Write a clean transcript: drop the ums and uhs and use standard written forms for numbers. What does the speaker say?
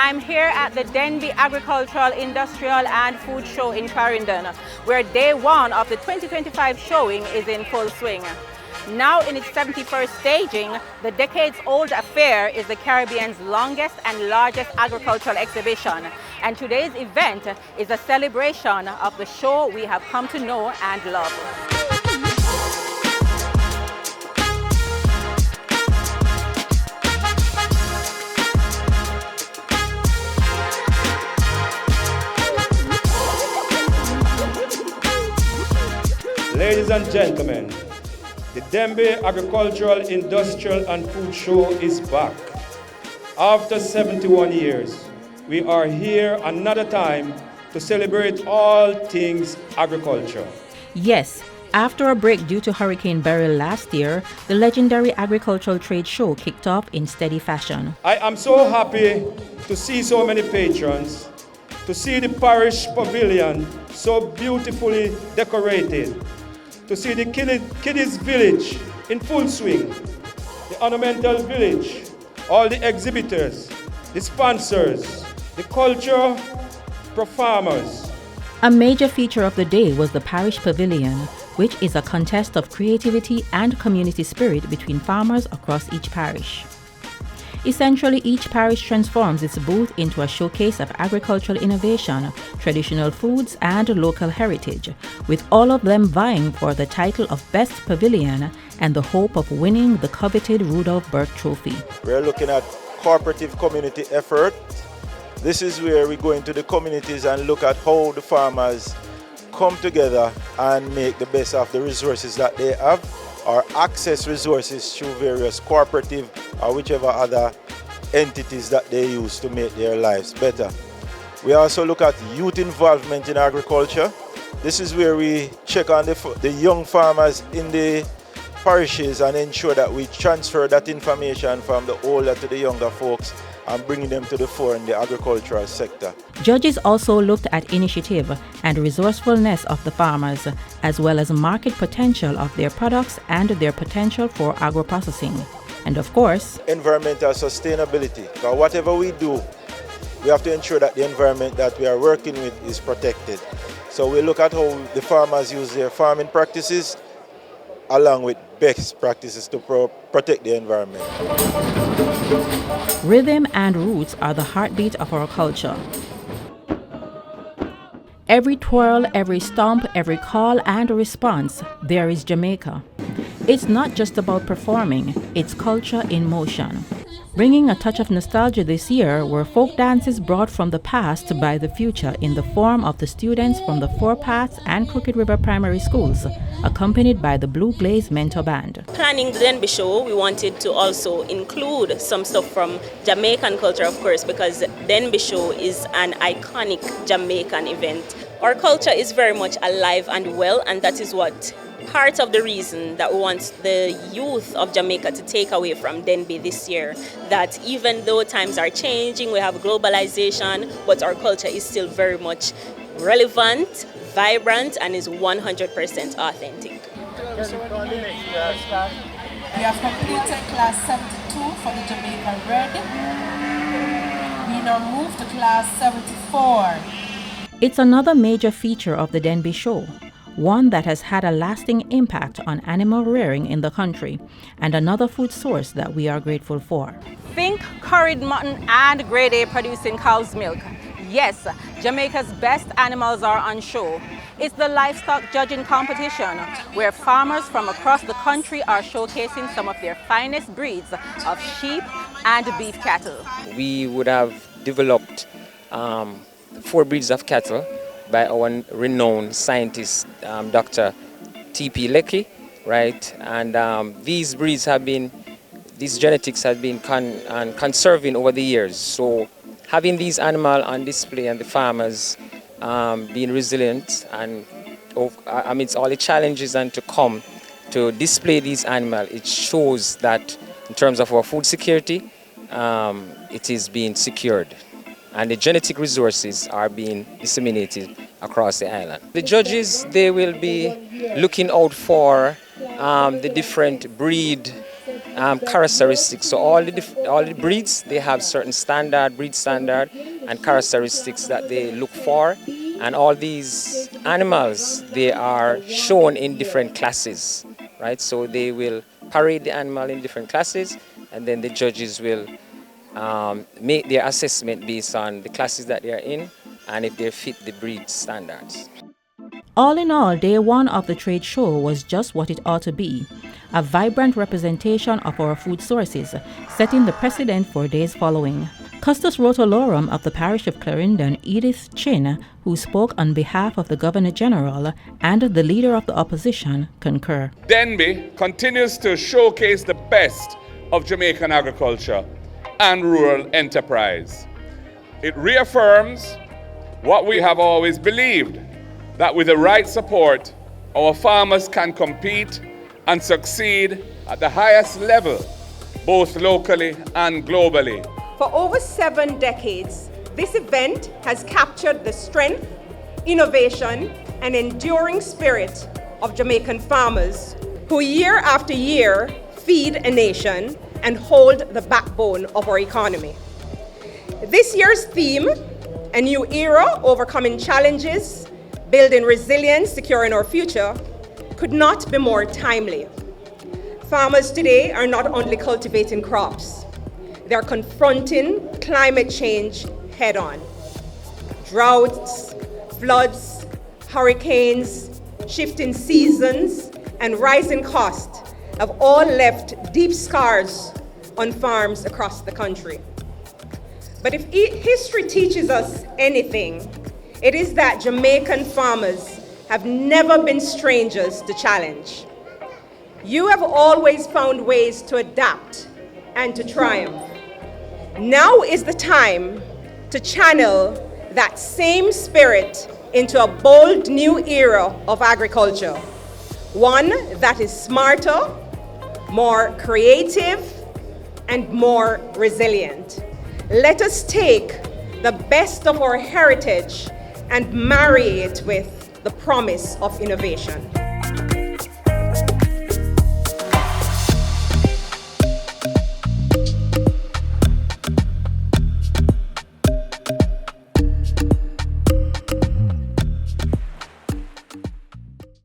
I'm here at the Denbigh Agricultural, Industrial and Food Show in Clarendon, where day one of the 2025 showing is in full swing. Now in its 71st staging, the decades-old affair is the Caribbean's longest and largest agricultural exhibition. And today's event is a celebration of the show we have come to know and love. Ladies and gentlemen, the Denbigh Agricultural, Industrial and Food Show is back. After 71 years, we are here another time to celebrate all things agriculture. Yes, after a break due to Hurricane Beryl last year, the legendary agricultural trade show kicked off in steady fashion. I am so happy to see so many patrons, to see the Parish pavilion so beautifully decorated, to see the Kiddies Village in full swing, the Ornamental Village, all the exhibitors, the sponsors, the culture performers. A major feature of the day was the Parish Pavilion, which is a contest of creativity and community spirit between farmers across each parish. Essentially, each parish transforms its booth into a showcase of agricultural innovation, traditional foods, and local heritage, with all of them vying for the title of Best Pavilion and the hope of winning the coveted Rudolph Burke Trophy. We're looking at cooperative community effort. This is where we go into the communities and look at how the farmers come together and make the best of the resources that they have, or access resources through various cooperative or whichever other entities that they use to make their lives better. We also look at youth involvement in agriculture. This is where we check on the young farmers in the parishes and ensure that we transfer that information from the older to the younger folks and bringing them to the fore in the agricultural sector. Judges also looked at initiative and resourcefulness of the farmers, as well as market potential of their products and their potential for agro-processing. And of course, environmental sustainability. Because whatever we do, we have to ensure that the environment that we are working with is protected. So we look at how the farmers use their farming practices along with best practices to protect the environment. Rhythm and roots are the heartbeat of our culture. Every twirl, every stomp, every call and response, there is Jamaica. It's not just about performing, it's culture in motion. Bringing a touch of nostalgia this year were folk dances brought from the past by the future in the form of the students from the Four Paths and Crooked River Primary Schools, accompanied by the Blue Glaze Mentor Band. Planning the Denbigh show, we wanted to also include some stuff from Jamaican culture, of course, because Denbigh show is an iconic Jamaican event. Our culture is very much alive and well, and that is what part of the reason that we want the youth of Jamaica to take away from Denbigh this year, that even though times are changing, we have globalization, but our culture is still very much relevant, vibrant, and is 100% authentic. We have completed class 72 for the Jamaica Red. We now move to class 74. It's another major feature of the Denbigh show, one that has had a lasting impact on animal rearing in the country, and another food source that we are grateful for. Think curried mutton and grade A producing cow's milk. Yes, Jamaica's best animals are on show. It's the livestock judging competition, where farmers from across the country are showcasing some of their finest breeds of sheep and beef cattle. We would have developed 4 breeds of cattle by our renowned scientist, Dr. T.P. Leckie, right? And these genetics have been conserving over the years. So having these animals on display and the farmers being resilient and amidst all the challenges and to come to display these animals, it shows that in terms of our food security, it is being secured. And the genetic resources are being disseminated across the island. The judges, they will be looking out for the different breed characteristics. So all the breeds, they have certain breed standard and characteristics that they look for. And all these animals, they are shown in different classes, right? So they will parade the animal in different classes, and then the judges will make their assessment based on the classes that they are in and if they fit the breed standards. All in all, day one of the trade show was just what it ought to be, a vibrant representation of our food sources, setting the precedent for days following. Custos Rotolorum of the Parish of Clarendon, Edith Chin, who spoke on behalf of the Governor General and the Leader of the Opposition, concur. Denbigh continues to showcase the best of Jamaican agriculture and rural enterprise. It reaffirms what we have always believed, that with the right support, our farmers can compete and succeed at the highest level, both locally and globally. For over 7 decades, this event has captured the strength, innovation, and enduring spirit of Jamaican farmers who year after year feed a nation and hold the backbone of our economy. This year's theme, A New Era, Overcoming Challenges, Building Resilience, Securing Our Future, could not be more timely. Farmers today are not only cultivating crops, they're confronting climate change head-on. Droughts, floods, hurricanes, shifting seasons, and rising costs have all left deep scars on farms across the country. But if history teaches us anything, it is that Jamaican farmers have never been strangers to challenge. You have always found ways to adapt and to triumph. Now is the time to channel that same spirit into a bold new era of agriculture, one that is smarter, more creative, and more resilient. Let us take the best of our heritage and marry it with the promise of innovation.